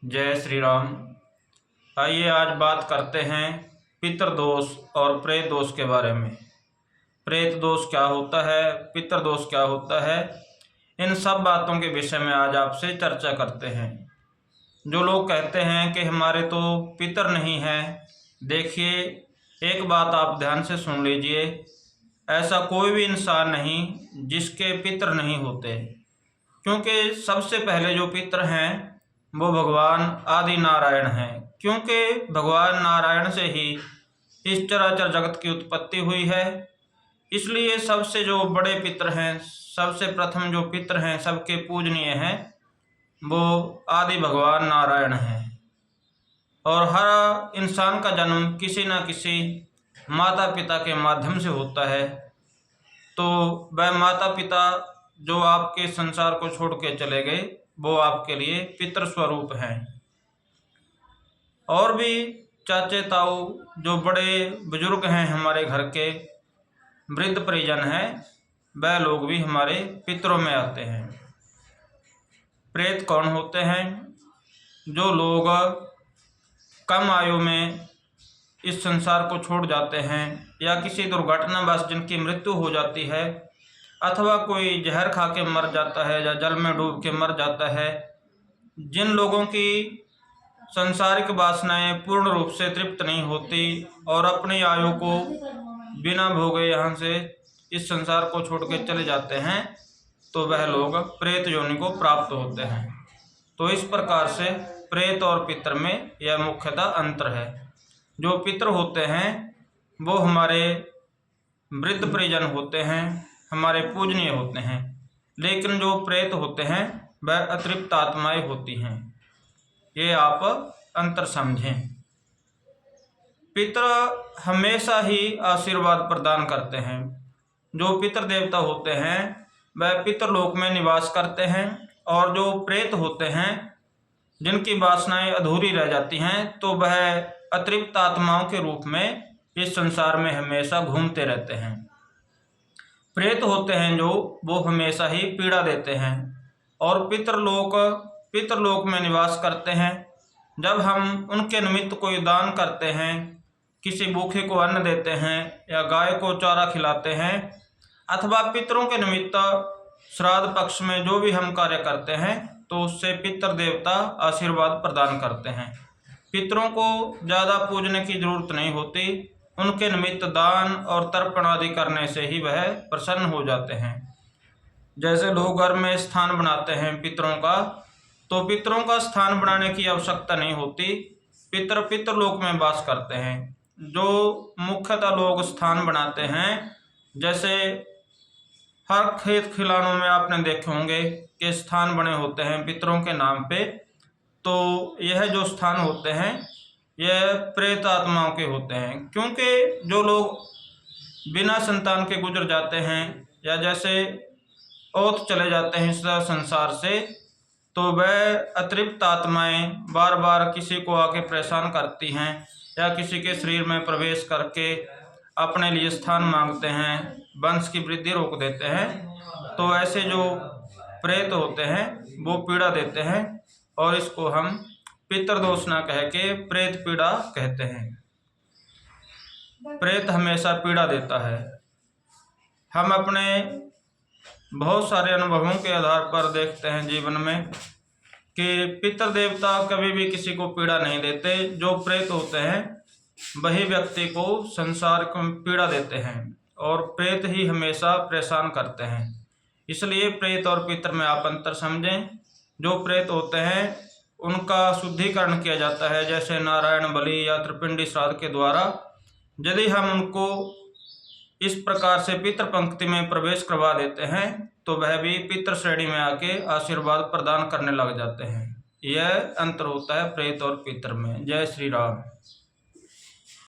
जय श्री राम। आइए आज बात करते हैं पितृदोष और प्रेत दोष के बारे में। प्रेत दोष क्या होता है, पितृदोष क्या होता है, इन सब बातों के विषय में आज आपसे चर्चा करते हैं। जो लोग कहते हैं कि हमारे तो पितर नहीं हैं, देखिए एक बात आप ध्यान से सुन लीजिए, ऐसा कोई भी इंसान नहीं जिसके पितर नहीं होते, क्योंकि सबसे पहले जो पितर हैं वो भगवान आदि नारायण हैं। क्योंकि भगवान नारायण से ही इस चराचर जगत की उत्पत्ति हुई है, इसलिए सबसे जो बड़े पितर हैं, सबसे प्रथम जो पितर हैं, सबके पूजनीय हैं, वो आदि भगवान नारायण हैं। और हर इंसान का जन्म किसी न किसी माता पिता के माध्यम से होता है, तो वह माता पिता जो आपके संसार को छोड़ के चले गए वो आपके लिए पितृ स्वरूप हैं। और भी चाचे ताऊ जो बड़े बुजुर्ग हैं, हमारे घर के वृद्ध परिजन हैं, वह लोग भी हमारे पितरों में आते हैं। प्रेत कौन होते हैं? जो लोग कम आयु में इस संसार को छोड़ जाते हैं या किसी दुर्घटनावश जिनकी मृत्यु हो जाती है, अथवा कोई जहर खा के मर जाता है या जल में डूब के मर जाता है। जिन लोगों की सांसारिक वासनाएं पूर्ण रूप से तृप्त नहीं होती और अपनी आयु को बिना भोगे यहाँ से इस संसार को छोड़ के चले जाते हैं, तो वह लोग प्रेत योनि को प्राप्त होते हैं। तो इस प्रकार से प्रेत और पितर में यह मुख्यतः अंतर है। जो पितर होते हैं वो हमारे वृद्ध परिजन होते हैं, हमारे पूजनीय होते हैं, लेकिन जो प्रेत होते हैं वह अतृप्त आत्माएं होती हैं। ये आप अंतर समझें। पितर हमेशा ही आशीर्वाद प्रदान करते हैं। जो पितर देवता होते हैं वह पितरलोक में निवास करते हैं, और जो प्रेत होते हैं जिनकी वासनाएं अधूरी रह जाती हैं, तो वह अतृप्त आत्माओं के रूप में इस संसार में हमेशा घूमते रहते हैं। प्रेत होते हैं जो वो हमेशा ही पीड़ा देते हैं, और पितरलोक में निवास करते हैं। जब हम उनके निमित्त कोई दान करते हैं, किसी भूखे को अन्न देते हैं या गाय को चारा खिलाते हैं, अथवा पितरों के निमित्त श्राद्ध पक्ष में जो भी हम कार्य करते हैं, तो उससे पितर देवता आशीर्वाद प्रदान करते हैं। पितरों को ज़्यादा पूजने की जरूरत नहीं होती, उनके निमित्त दान और तर्पण आदि करने से ही वह प्रसन्न हो जाते हैं। जैसे लोग घर में स्थान बनाते हैं पितरों का, तो पितरों का स्थान बनाने की आवश्यकता नहीं होती, पितरलोक में वास करते हैं। जो मुख्यतः लोग स्थान बनाते हैं, जैसे हर खेत खिलानों में आपने देखे होंगे कि स्थान बने होते हैं पितरों के नाम पे, तो यह जो स्थान होते हैं यह प्रेत आत्माओं के होते हैं। क्योंकि जो लोग बिना संतान के गुजर जाते हैं या जैसे ओत चले जाते हैं इस संसार से, तो वह अतृप्त आत्माएं बार बार किसी को आके परेशान करती हैं या किसी के शरीर में प्रवेश करके अपने लिए स्थान मांगते हैं, वंश की वृद्धि रोक देते हैं। तो ऐसे जो प्रेत होते हैं वो पीड़ा देते हैं, और इसको हम पितृदोष ना कह के प्रेत पीड़ा कहते हैं। प्रेत हमेशा पीड़ा देता है। हम अपने बहुत सारे अनुभवों के आधार पर देखते हैं जीवन में कि पितर देवता कभी भी किसी को पीड़ा नहीं देते। जो प्रेत होते हैं वही व्यक्ति को संसार को पीड़ा देते हैं, और प्रेत ही हमेशा परेशान करते हैं। इसलिए प्रेत और पितर में आप अंतर समझें। जो प्रेत होते हैं उनका शुद्धिकरण किया जाता है, जैसे नारायण बलि या त्रिपिंडी श्राद्ध के द्वारा। यदि हम उनको इस प्रकार से पितृ पंक्ति में प्रवेश करवा देते हैं, तो वह भी पितृ श्रेणी में आके आशीर्वाद प्रदान करने लग जाते हैं। यह अंतर होता है प्रेत और पितर में। जय श्री राम।